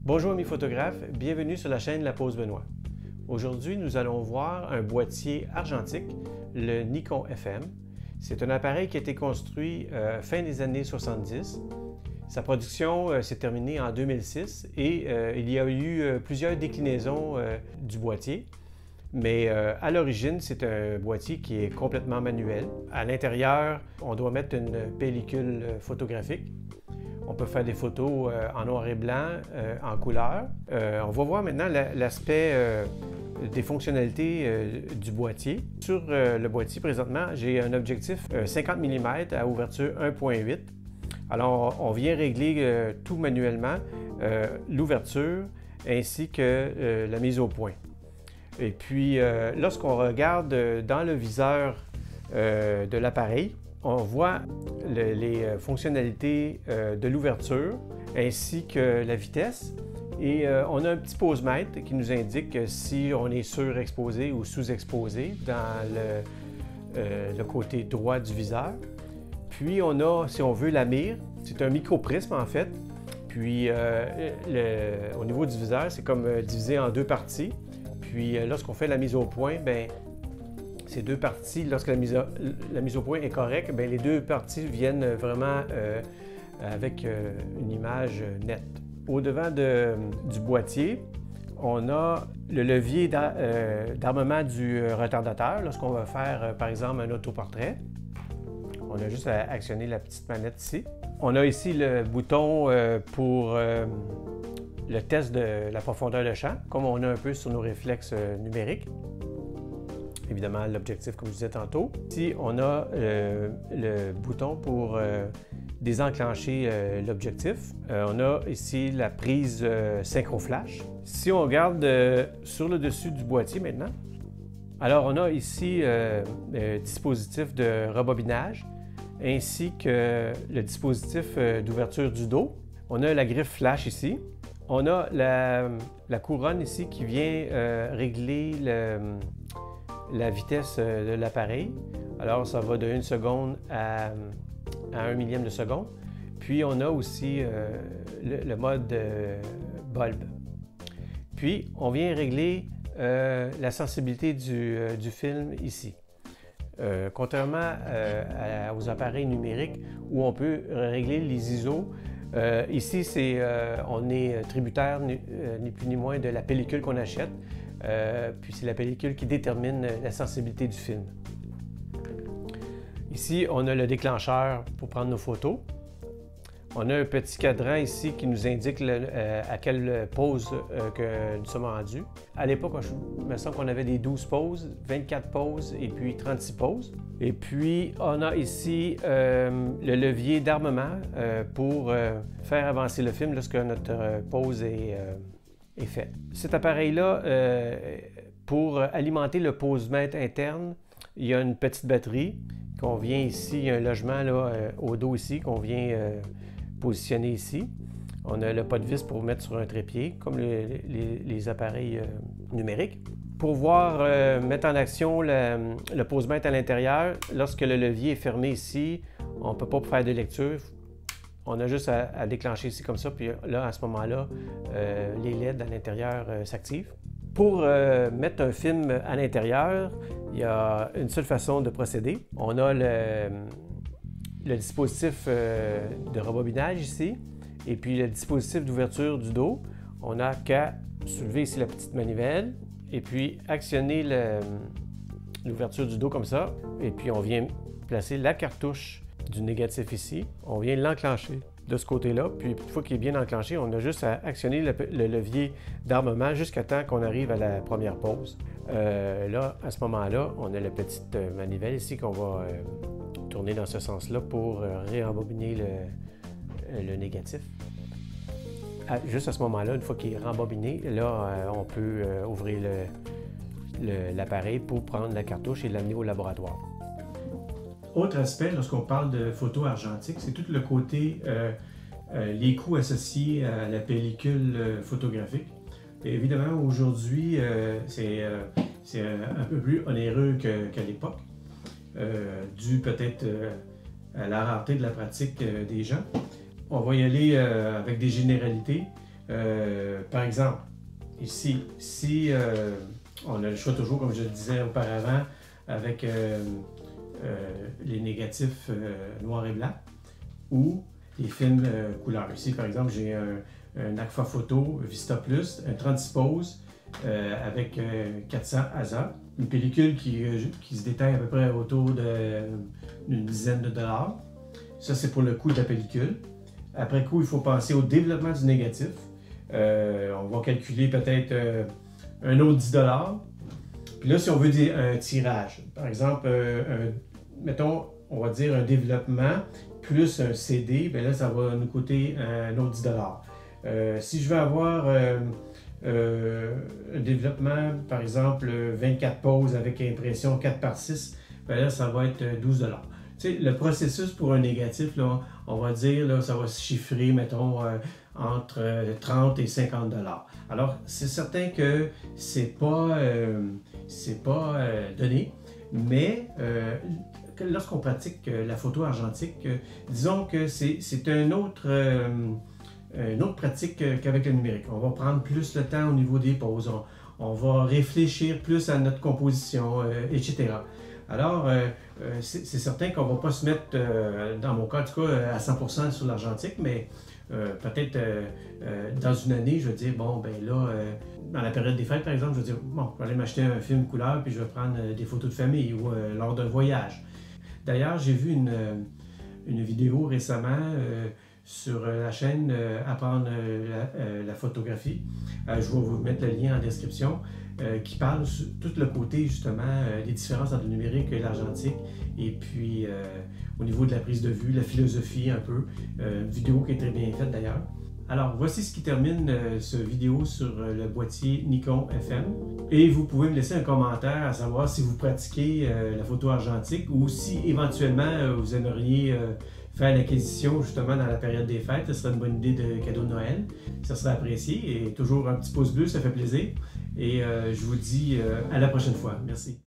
Bonjour amis photographes, bienvenue sur la chaîne La Pause Benoît. Aujourd'hui, nous allons voir un boîtier argentique, le Nikon FM. C'est un appareil qui a été construit fin des années 70. Sa production s'est terminée en 2006 et il y a eu plusieurs déclinaisons du boîtier. Mais à l'origine, c'est un boîtier qui est complètement manuel. À l'intérieur, on doit mettre une pellicule photographique. On peut faire des photos en noir et blanc, en couleur. On va voir maintenant l'aspect des fonctionnalités du boîtier. Sur le boîtier, présentement, j'ai un objectif 50 mm à ouverture 1.8. Alors, on vient régler tout manuellement, l'ouverture ainsi que la mise au point. Et puis, lorsqu'on regarde dans le viseur de l'appareil, on voit les fonctionnalités de l'ouverture ainsi que la vitesse. Et on a un petit posemètre qui nous indique si on est surexposé ou sous-exposé dans le côté droit du viseur. Puis on a, si on veut, la mire. C'est un microprisme en fait. Puis au niveau du viseur, c'est comme divisé en deux parties. Puis lorsqu'on fait la mise au point, bien, ces deux parties, lorsque la mise au point est correcte, bien, les deux parties viennent vraiment avec une image nette. Au devant du boîtier, on a le levier d'armement du retardateur lorsqu'on va faire, par exemple, un autoportrait. On a juste à actionner la petite manette ici. On a ici le bouton pour le test de la profondeur de champ, comme on a un peu sur nos réflexes numériques. Évidemment, l'objectif, comme je disais tantôt. Ici, on a le bouton pour désenclencher l'objectif. On a ici la prise synchro flash. Si on regarde sur le dessus du boîtier maintenant, alors on a ici le dispositif de rebobinage ainsi que le dispositif d'ouverture du dos. On a la griffe flash ici. On a la couronne ici qui vient régler la vitesse de l'appareil. Alors, ça va de 1 seconde à 1 millième de seconde. Puis, on a aussi le mode bulb. Puis, on vient régler la sensibilité du film ici. Contrairement aux appareils numériques où on peut régler les ISO, ici, on est tributaire ni plus ni moins de la pellicule qu'on achète. Puis c'est la pellicule qui détermine la sensibilité du film. Ici, on a le déclencheur pour prendre nos photos. On a un petit cadran ici qui nous indique à quelle pose que nous sommes rendus. À l'époque, il me semble qu'on avait des 12 poses, 24 poses et puis 36 poses. Et puis, on a ici le levier d'armement pour faire avancer le film lorsque notre pose est faite. Cet appareil-là, pour alimenter le posemètre interne, il y a une petite batterie qu'on vient ici, il y a un logement là, au dos ici qu'on vient positionner ici. On a le pas de vis pour mettre sur un trépied, comme les appareils numériques. Pour voir mettre en action le posemètre à l'intérieur, lorsque le levier est fermé ici, on ne peut pas faire de lecture. On a juste à déclencher ici comme ça, puis là, à ce moment-là, les LED à l'intérieur s'activent. Pour mettre un film à l'intérieur, il y a une seule façon de procéder. On a le dispositif de rebobinage ici, et puis le dispositif d'ouverture du dos. On n'a qu'à soulever ici la petite manivelle, et puis actionner l'ouverture du dos comme ça, et puis on vient placer la cartouche du négatif ici. On vient l'enclencher de ce côté-là, puis une fois qu'il est bien enclenché, on a juste à actionner le levier d'armement jusqu'à temps qu'on arrive à la première pose. Là, à ce moment-là, on a la petite manivelle ici qu'on va tourner dans ce sens-là pour réembobiner le négatif. Juste à ce moment-là, une fois qu'il est rembobiné, là, on peut ouvrir l'appareil pour prendre la cartouche et l'amener au laboratoire. Autre aspect, lorsqu'on parle de photo argentique, c'est tout le côté, les coûts associés à la pellicule photographique. Et évidemment, aujourd'hui, c'est un peu plus onéreux qu'à l'époque, dû peut-être à la rareté de la pratique des gens. On va y aller avec des généralités. Par exemple, ici, si on a le choix toujours, comme je le disais auparavant, avec les négatifs noir et blanc ou les films couleur. Ici, par exemple, j'ai un Agfa Photo Vista Plus, un 36 poses avec 400 ASA, une pellicule qui se détaille à peu près autour d'une dizaine de dollars. Ça, c'est pour le coût de la pellicule. Après coup, il faut penser au développement du négatif. On va calculer peut-être un autre 10 $. Puis là, si on veut un tirage, par exemple, mettons, on va dire un développement plus un CD, bien là, ça va nous coûter un autre 10 $. Si je veux avoir un développement, par exemple, 24 poses avec impression 4x6, bien là, ça va être 12 $. Tu sais, le processus pour un négatif, là, on va dire, là, ça va se chiffrer, mettons, entre 30 et 50 $. Alors, c'est certain que c'est pas donné, mais lorsqu'on pratique la photo argentique, disons que c'est une autre pratique qu'avec le numérique. On va prendre plus le temps au niveau des poses, on va réfléchir plus à notre composition, etc. Alors, c'est certain qu'on ne va pas se mettre, dans mon cas en tout cas, à 100% sur l'argentique, mais peut-être dans une année, je vais dire, bon, ben là, dans la période des fêtes, par exemple, je vais dire, bon, je vais aller m'acheter un film couleur, puis je vais prendre des photos de famille ou lors d'un voyage. D'ailleurs, j'ai vu une vidéo récemment sur la chaîne Apprendre la photographie. Je vais vous mettre le lien en description, qui parle sur tout le côté justement des différences entre le numérique et l'argentique, et puis au niveau de la prise de vue, la philosophie un peu, une vidéo qui est très bien faite d'ailleurs. Alors voici ce qui termine cette vidéo sur le boîtier Nikon FM, et vous pouvez me laisser un commentaire à savoir si vous pratiquez la photo argentique ou si éventuellement vous aimeriez faire l'acquisition justement dans la période des fêtes. Ce serait une bonne idée de cadeau de Noël. Ça serait apprécié, et toujours un petit pouce bleu, ça fait plaisir. Et je vous dis à la prochaine fois. Merci.